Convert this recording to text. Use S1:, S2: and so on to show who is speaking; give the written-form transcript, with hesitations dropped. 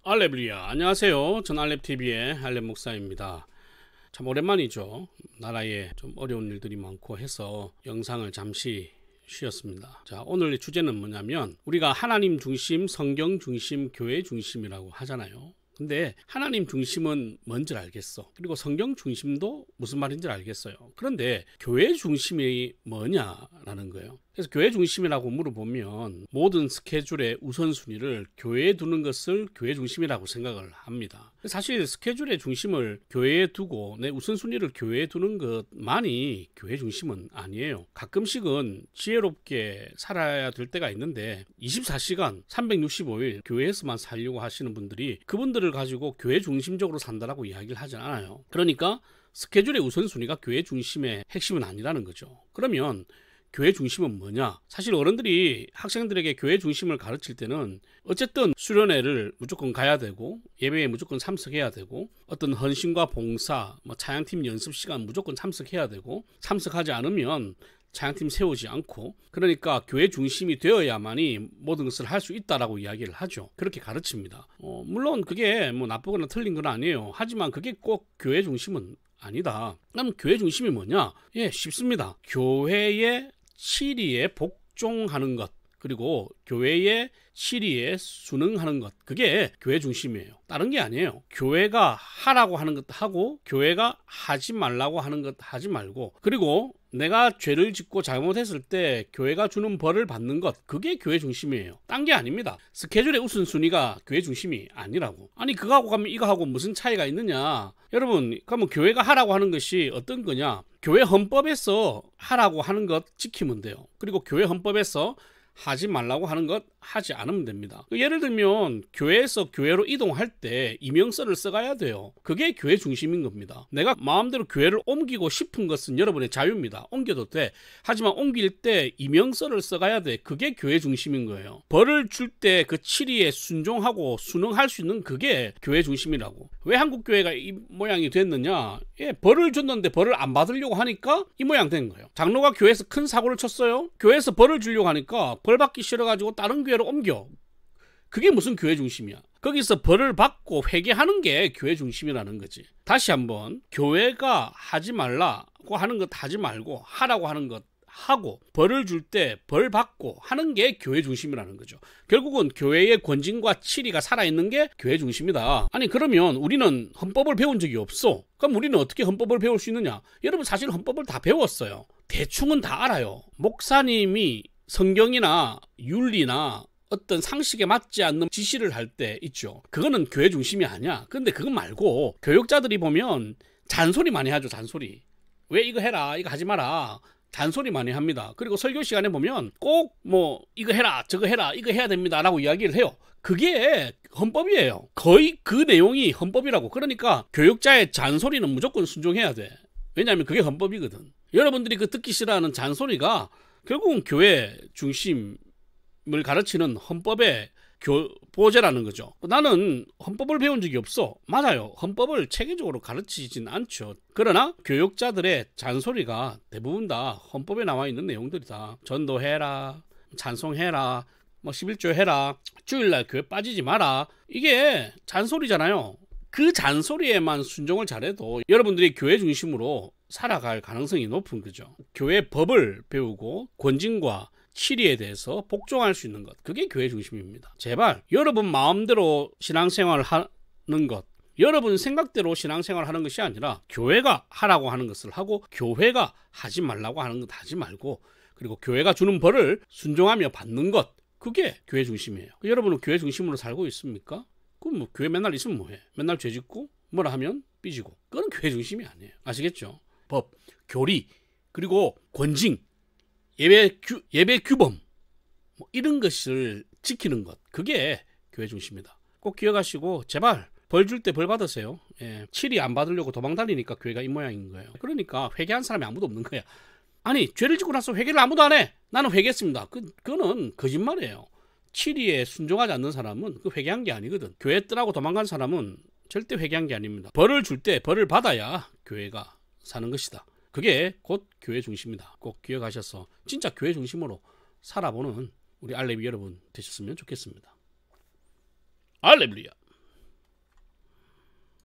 S1: 알레루야. 안녕하세요. 전 알렙TV의 알렙 목사입니다. 참 오랜만이죠. 나라에 좀 어려운 일들이 많고 해서 영상을 잠시 쉬었습니다. 자, 오늘 주제는 뭐냐면 우리가 하나님 중심, 성경 중심, 교회 중심이라고 하잖아요. 근데 하나님 중심은 뭔지 알겠어. 그리고 성경 중심도 무슨 말인지 알겠어요. 그런데 교회 중심이 뭐냐라는 거예요. 그래서 교회 중심이라고 물어보면 모든 스케줄의 우선순위를 교회에 두는 것을 교회 중심이라고 생각을 합니다. 사실 스케줄의 중심을 교회에 두고 내 우선순위를 교회에 두는 것만이 교회 중심은 아니에요. 가끔씩은 지혜롭게 살아야 될 때가 있는데 24시간 365일 교회에서만 살려고 하시는 분들이 그분들을 가지고 교회 중심적으로 산다라고 이야기를 하지 않아요. 그러니까 스케줄의 우선순위가 교회 중심의 핵심은 아니라는 거죠. 그러면 교회 중심은 뭐냐? 사실 어른들이 학생들에게 교회 중심을 가르칠 때는 어쨌든 수련회를 무조건 가야 되고 예배에 무조건 참석해야 되고 어떤 헌신과 봉사, 찬양팀 연습 시간 무조건 참석해야 되고 참석하지 않으면 찬양팀 세우지 않고 그러니까 교회 중심이 되어야만이 모든 것을 할 수 있다라고 이야기를 하죠. 그렇게 가르칩니다. 물론 그게 나쁘거나 틀린 건 아니에요. 하지만 그게 꼭 교회 중심은 아니다. 그럼 교회 중심이 뭐냐? 예, 쉽습니다. 교회의 치리에 복종하는 것, 그리고 교회의 치리에 순응하는 것, 그게 교회 중심이에요. 다른 게 아니에요. 교회가 하라고 하는 것도 하고 교회가 하지 말라고 하는 것 하지 말고, 그리고 내가 죄를 짓고 잘못했을 때 교회가 주는 벌을 받는 것, 그게 교회 중심이에요. 딴 게 아닙니다. 스케줄의 우선순위가 교회 중심이 아니라고. 아니 그거하고 가면 이거하고 무슨 차이가 있느냐. 여러분, 그러면 교회가 하라고 하는 것이 어떤 거냐. 교회 헌법에서 하라고 하는 것 지키면 돼요. 그리고 교회 헌법에서 하지 말라고 하는 것 하지 않으면 됩니다. 예를 들면 교회에서 교회로 이동할 때 이명서를 써가야 돼요. 그게 교회 중심인 겁니다. 내가 마음대로 교회를 옮기고 싶은 것은 여러분의 자유입니다. 옮겨도 돼. 하지만 옮길 때 이명서를 써가야 돼. 그게 교회 중심인 거예요. 벌을 줄 때 그 치리에 순종하고 순응할 수 있는 그게 교회 중심이라고. 왜 한국 교회가 이 모양이 됐느냐? 예, 벌을 줬는데 벌을 안 받으려고 하니까 이 모양 된 거예요. 장로가 교회에서 큰 사고를 쳤어요. 교회에서 벌을 주려고 하니까 벌 받기 싫어가지고 다른 교회로 옮겨. 그게 무슨 교회 중심이야? 거기서 벌을 받고 회개하는 게 교회 중심이라는 거지. 다시 한번, 교회가 하지 말라고 하는 것 하지 말고 하라고 하는 것 하고 벌을 줄 때 벌 받고 하는 게 교회 중심이라는 거죠. 결국은 교회의 권징과 치리가 살아있는 게 교회 중심이다. 아니 그러면 우리는 헌법을 배운 적이 없어. 그럼 우리는 어떻게 헌법을 배울 수 있느냐? 여러분 사실 헌법을 다 배웠어요. 대충은 다 알아요. 목사님이 성경이나 윤리나 어떤 상식에 맞지 않는 지시를 할 때 있죠. 그거는 교회 중심이 아니야. 근데 그거 말고 교육자들이 보면 잔소리 많이 하죠. 잔소리. 왜 이거 해라, 이거 하지 마라. 잔소리 많이 합니다. 그리고 설교 시간에 보면 꼭 이거 해라, 저거 해라, 이거 해야 됩니다 라고 이야기를 해요. 그게 헌법이에요. 거의 그 내용이 헌법이라고. 그러니까 교육자의 잔소리는 무조건 순종해야 돼. 왜냐하면 그게 헌법이거든. 여러분들이 그 듣기 싫어하는 잔소리가 결국은 교회 중심을 가르치는 헌법의 보제라는 거죠. 나는 헌법을 배운 적이 없어. 맞아요. 헌법을 체계적으로 가르치진 않죠. 그러나 교육자들의 잔소리가 대부분 다 헌법에 나와 있는 내용들이다. 전도해라, 찬송해라, 11조 해라, 주일날 교회 빠지지 마라. 이게 잔소리잖아요. 그 잔소리에만 순종을 잘해도 여러분들이 교회 중심으로 살아갈 가능성이 높은 거죠. 교회 법을 배우고 권징과 치리에 대해서 복종할 수 있는 것, 그게 교회 중심입니다. 제발 여러분 마음대로 신앙생활을 하는 것, 여러분 생각대로 신앙생활을 하는 것이 아니라 교회가 하라고 하는 것을 하고 교회가 하지 말라고 하는 것 하지 말고, 그리고 교회가 주는 벌을 순종하며 받는 것, 그게 교회 중심이에요. 여러분은 교회 중심으로 살고 있습니까? 그럼 교회 맨날 있으면 뭐해? 맨날 죄 짓고 뭐라 하면 삐지고. 그건 교회 중심이 아니에요. 아시겠죠? 법, 교리, 그리고 권징, 예배 규범, 이런 것을 지키는 것, 그게 교회 중심이다. 꼭 기억하시고 제발 벌 줄 때 벌 받으세요. 예, 치리 안 받으려고 도망 다니니까 교회가 이 모양인 거예요. 그러니까 회개한 사람이 아무도 없는 거야. 아니 죄를 짓고 나서 회개를 아무도 안 해. 나는 회개했습니다. 그거는 거짓말이에요. 치리에 순종하지 않는 사람은 그 회개한 게 아니거든. 교회 떠나고 도망간 사람은 절대 회개한 게 아닙니다. 벌을 줄 때 벌을 받아야 교회가 사는 것이다. 그게 곧 교회 중심이다. 꼭 기억하셔서 진짜 교회 중심으로 살아보는 우리 알레비 여러분 되셨으면 좋겠습니다. 알레루야.